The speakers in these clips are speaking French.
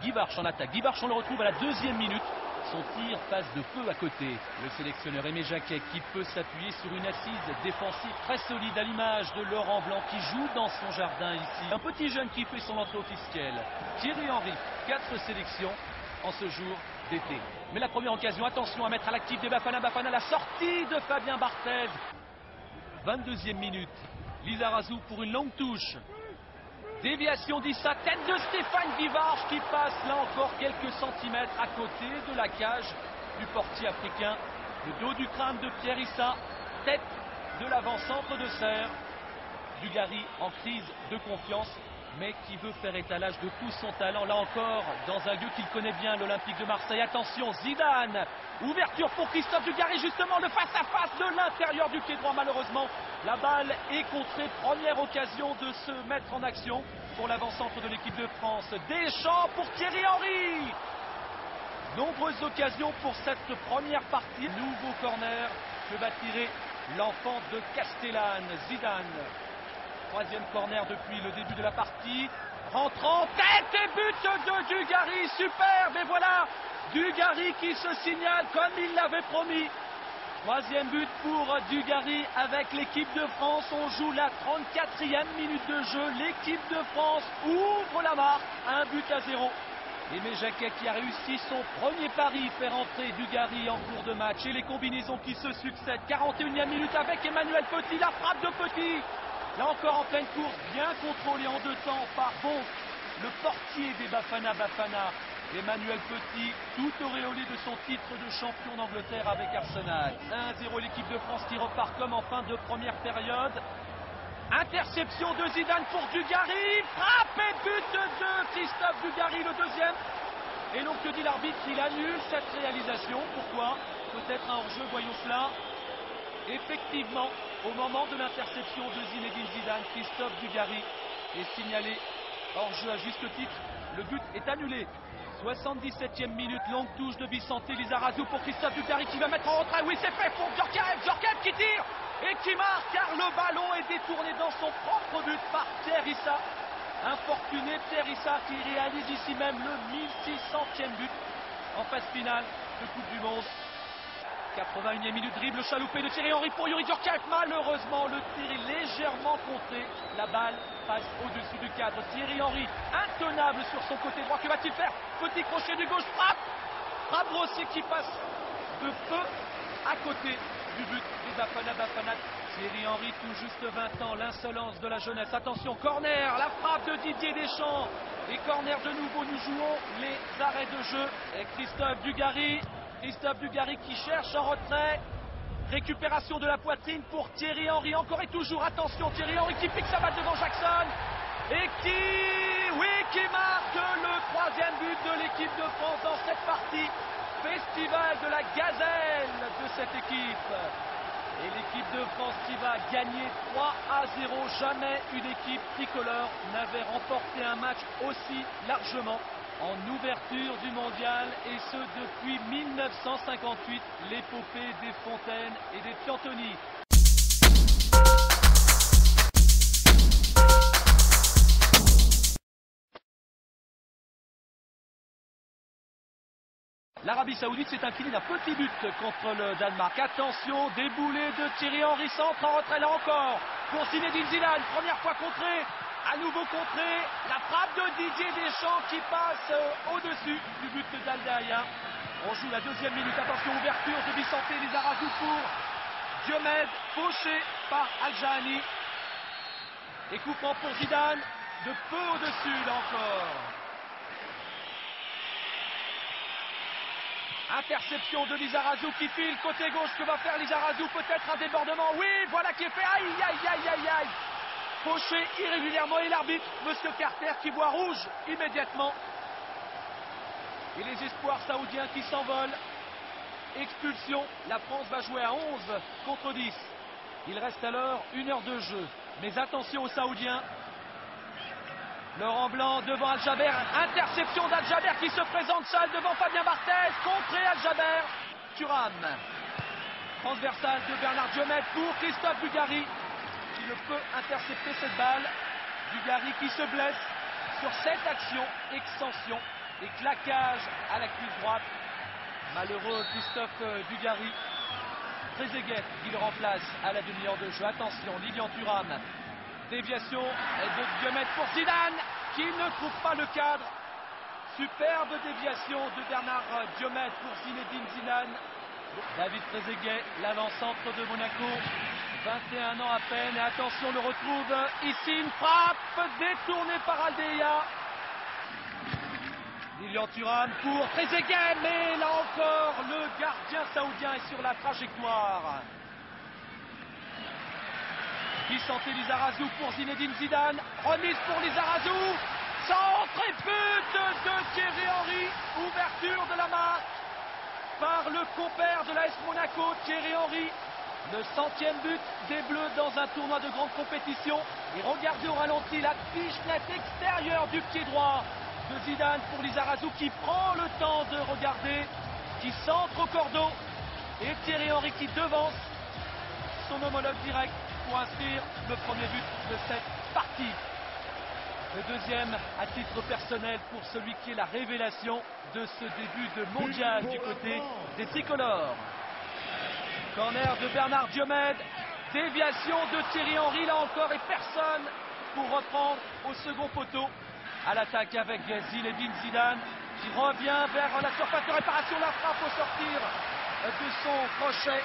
Guy Varche en attaque. Guy Varche, on le retrouve à la 2e minute. Son tir passe de peu à côté. Le sélectionneur Aimé Jacquet qui peut s'appuyer sur une assise défensive très solide à l'image de Laurent Blanc qui joue dans son jardin ici. Un petit jeune qui fait son entrée officielle. Thierry Henry, 4 sélections en ce jour d'été. Mais la première occasion, attention à mettre à l'actif des Bafana. Bafana, la sortie de Fabien Barthez. 22e minute. Lizarazu pour une longue touche. Déviation d'Issa, tête de Stéphane Guy Varche qui passe là encore quelques centimètres à côté de la cage du portier africain. Le dos du crâne de Pierre Issa, tête de l'avant-centre de Serre. Dugarry en crise de confiance, mais qui veut faire étalage de tout son talent. Là encore, dans un lieu qu'il connaît bien, l'Olympique de Marseille. Attention, Zidane. Ouverture pour Christophe Dugarry, justement, le face-à-face de l'intérieur du pied droit. Malheureusement, la balle est contrée. Première occasion de se mettre en action pour l'avant-centre de l'équipe de France. Deschamps pour Thierry Henry. Nombreuses occasions pour cette première partie. Nouveau corner que va tirer l'enfant de Castellane, Zidane. 3e corner depuis le début de la partie. Rentrant, tête et but de Dugarry, superbe. Et voilà, Dugarry qui se signale comme il l'avait promis. 3e but pour Dugarry avec l'équipe de France. On joue la 34e minute de jeu. L'équipe de France ouvre la marque, 1-0. Aimé Jacquet qui a réussi son premier pari, faire entrer Dugarry en cours de match. Et les combinaisons qui se succèdent. 41e minute avec Emmanuel Petit, la frappe de Petit. Là encore en pleine course, bien contrôlé en 2 temps par le portier des Bafana Bafana, Emmanuel Petit, tout auréolé de son titre de champion d'Angleterre avec Arsenal. 1-0 l'équipe de France qui repart comme en fin de première période. Interception de Zidane pour Dugarry, frappe et but de Christophe Dugarry, le 2e. Et donc que dit l'arbitre, il annule cette réalisation. Pourquoi? Peut-être un hors-jeu, voyons cela. Effectivement, au moment de l'interception de Zinedine Zidane, Christophe Dugarry est signalé hors jeu à juste titre. Le but est annulé. 77e minute, longue touche de Vicente Lizarazu pour Christophe Dugarry qui va mettre en retrait. Oui, c'est fait pour Djorkaeff. Djorkaeff qui tire et qui marque car le ballon est détourné dans son propre but par Pierre Issa. Infortuné Pierre Issa qui réalise ici même le 1600e but en phase finale de Coupe du Monde. 81e minute, dribble chaloupé de Thierry Henry pour Youri Djorkaeff. Malheureusement, le tir est légèrement contré. La balle passe au-dessus du cadre. Thierry Henry, intenable sur son côté droit. Que va-t-il faire? Petit crochet du gauche, frappe. Frappe Brossier qui passe de peu à côté du but des Bafana Bafana. Thierry Henry, tout juste 20 ans, l'insolence de la jeunesse. Attention, corner, la frappe de Didier Deschamps. Et corner de nouveau, nous jouons les arrêts de jeu. Et Christophe Dugarry qui cherche en retrait. Récupération de la poitrine pour Thierry Henry. Encore et toujours, attention, Thierry Henry qui pique sa balle devant Jackson. Et qui marque le 3e but de l'équipe de France dans cette partie. Festival de la gazelle de cette équipe. Et l'équipe de France qui va gagner 3-0. Jamais une équipe tricolore n'avait remporté un match aussi largement en ouverture du mondial, et ce depuis 1958, l'épopée des Fontaines et des Piantoni. L'Arabie Saoudite s'est inclinée d'un petit but contre le Danemark. Attention, déboulé de Thierry Henry, centre en retrait là encore pour Zinedine Zidane, première fois contré. À nouveau contré, la frappe de Didier Deschamps qui passe au-dessus du but d'Aldaïa. On joue la 2e minute, attention, ouverture de Vicente Lizarazu pour Diomède, fauché par Al-Jahani. Et coup franc pour Zidane, de peu au-dessus là encore. Interception de Lizarazu qui file côté gauche, que va faire Lizarazu? Peut-être un débordement, oui, voilà qui est fait, aïe aïe aïe aïe aïe. Fauché irrégulièrement et l'arbitre, Monsieur Carter, qui voit rouge immédiatement. Et les espoirs saoudiens qui s'envolent. Expulsion, la France va jouer à 11 contre 10. Il reste alors 1 heure de jeu. Mais attention aux Saoudiens. Laurent Blanc devant Al-Jaber. Interception d'Al-Jaber qui se présente seul devant Fabien Barthez. Contré Al-Jaber. Thuram. Transversale de Bernard Diomède pour Christophe Dugarry, qui ne peut intercepter cette balle. Dugarry qui se blesse sur cette action, extension et claquage à la cuisse droite. Malheureux Christophe Dugarry. Trezeguet qui le remplace à la demi-heure de jeu. Attention, Lilian Thuram. Déviation de Diomède pour Zidane qui ne trouve pas le cadre. Superbe déviation de Bernard Diomède pour Zinedine Zidane. David Trezeguet, l'avant-centre de Monaco. 21 ans à peine. Et attention, on le retrouve ici. Une frappe détournée par Aldeia. Lilian Thuram pour Trezeguet, mais là encore, le gardien saoudien est sur la trajectoire. Qui sentait Lizarazu pour Zinedine Zidane. Remise pour Lizarazu. Centre et but de Thierry Henry. Ouverture de la marque par le compère de l'AS Monaco, Thierry Henry. Le 100e but des Bleus dans un tournoi de grande compétition. Et regardez au ralenti la pichenette extérieure du pied droit de Zidane pour Lizarazu qui prend le temps de regarder, qui centre au cordeau. Et Thierry Henry qui devance son homologue direct pour inscrire le premier but de cette partie. Le deuxième à titre personnel pour celui qui est la révélation de ce début de mondial du côté des tricolores. Corner de Bernard Diomède, déviation de Thierry Henry là encore et personne pour reprendre au second poteau. À l'attaque avec Zinedine Zidane qui revient vers la surface de réparation, la frappe au sortir de son crochet.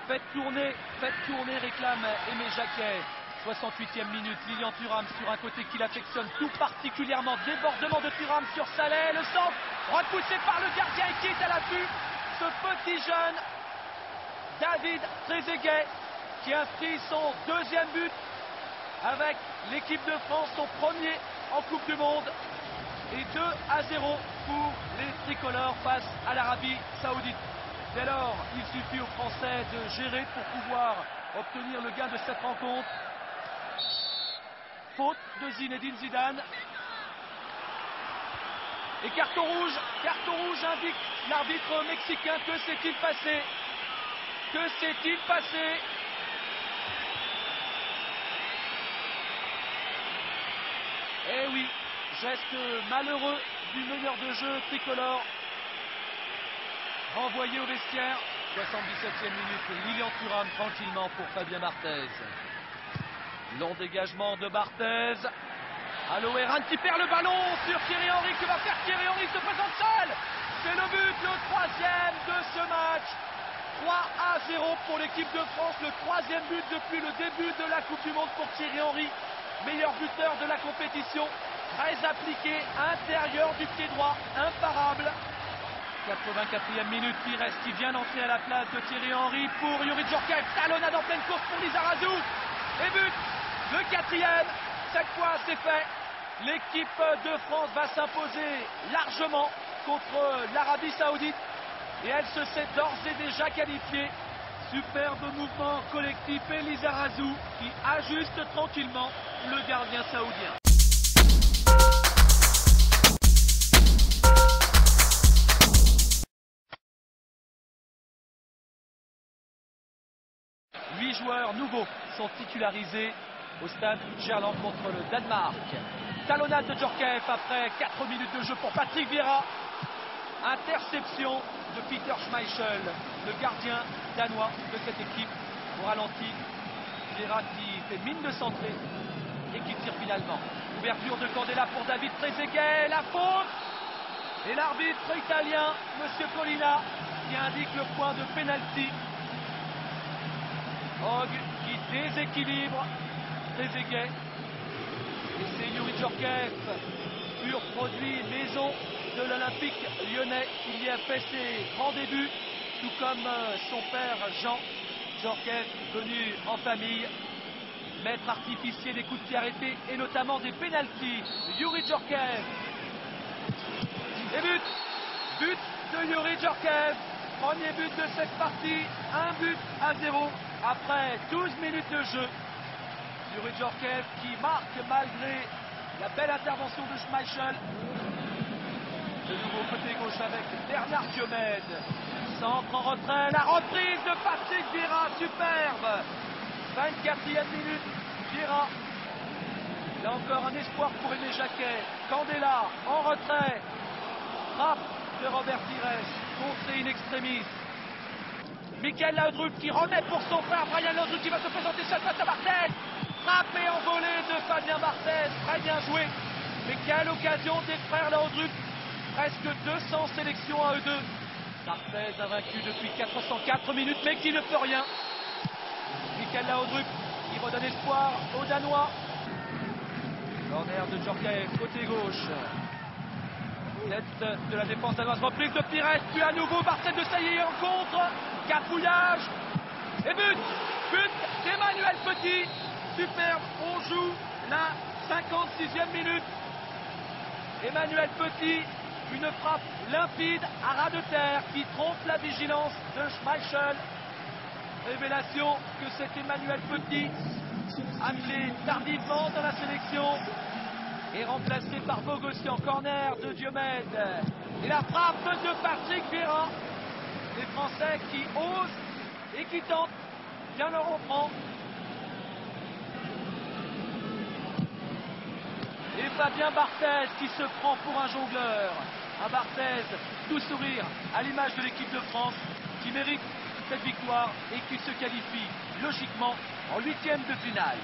Faites tourner, réclame Aimé Jacquet. 68e minute, Lilian Thuram sur un côté qu'il affectionne tout particulièrement. Débordement de Thuram sur Saleh, le centre repoussé par le gardien qui est à l'affût. Ce petit jeune David Trezeguet qui inscrit son deuxième but avec l'équipe de France, son premier en Coupe du Monde. Et 2-0 pour les tricolores face à l'Arabie Saoudite. Dès lors, il suffit aux Français de gérer pour pouvoir obtenir le gain de cette rencontre. Faute de Zinedine Zidane. Et carton rouge indique l'arbitre mexicain. Que s'est-il passé? Que s'est-il passé? Eh oui, geste malheureux du meneur de jeu tricolore. Renvoyé au vestiaire. 77e minute, Lilian Thuram tranquillement pour Fabien Barthez. Long dégagement de Barthez. Aloe Ran qui perd le ballon sur Thierry Henry. Que va faire Thierry Henry? Se présente seul. C'est le but, le troisième de ce match. 3-0 pour l'équipe de France. Le troisième but depuis le début de la Coupe du Monde pour Thierry Henry. Meilleur buteur de la compétition. Très appliqué, intérieur du pied droit, imparable. 84e minute, Pires qui vient d'entrer à la place de Thierry Henry pour Youri Djorkaeff. Talonnade en pleine course pour Lizarazu. Et but, le quatrième. Cette fois, c'est fait. L'équipe de France va s'imposer largement contre l'Arabie Saoudite. Et elle se sait d'ores et déjà qualifiée. Superbe mouvement collectif et Lizarazu qui ajuste tranquillement le gardien saoudien. Huit joueurs nouveaux sont titularisés au stade Gerland contre le Danemark. Talonnade de Djorkaeff après 4 minutes de jeu pour Patrick Vieira. Interception de Peter Schmeichel, le gardien danois de cette équipe. Au ralenti, Vieira qui fait mine de centrer et qui tire finalement. Ouverture de Candela pour David Trezeguet, la faute. Et l'arbitre italien, Monsieur Colina, qui indique le point de pénalty. Hogg qui déséquilibre Trezeguet. Et c'est Youri Djorkaeff, pur produit maison de l'Olympique lyonnais. Il y a fait ses grands débuts, tout comme son père Jean Djorkaeff, venu en famille, maître artificier des coups de pied arrêtés et notamment des pénaltys. Youri Djorkaeff. Et but de Youri Djorkaeff. Premier but de cette partie, 1-0 après 12 minutes de jeu. Youri Djorkaeff qui marque malgré la belle intervention de Schmeichel. De nouveau côté gauche avec Bernard Diomède. Centre en retrait, la reprise de Patrick Vieira, superbe. 24e minute, Vieira Là encore un espoir pour Aimé Jacquet. Candela en retrait. Frappe de Robert Pires, contré in extremis. Michael Laudrup qui remet pour son frère Brian Laudrup qui va se présenter seul face à Barthez. Frappe et envolée de Fabien Barthez, très bien joué. Mais quelle occasion des frères Laudrup. Presque 200 sélections à eux deux. Barthez invaincu depuis 404 minutes mais qui ne peut rien. Michael Laudrup qui redonne espoir aux Danois. Corner de Djorkaeff, côté gauche. Tête de la défense danoise, reprise de Pires, puis à nouveau Barthez de Sailly en contre. Cafouillage et but d'Emmanuel Petit. Superbe, on joue la 56e minute. Emmanuel Petit, une frappe limpide à ras de terre qui trompe la vigilance de Schmeichel. Révélation que c'est Emmanuel Petit, appelé tardivement dans la sélection, est remplacé par Bogossian. Corner de Diomède. Et la frappe de Patrick Vieira. Les Français qui osent et qui tentent. Bien leur en prend. Et Fabien Barthez qui se prend pour un jongleur. Un Barthez tout sourire à l'image de l'équipe de France qui mérite cette victoire et qui se qualifie logiquement en 8e de finale.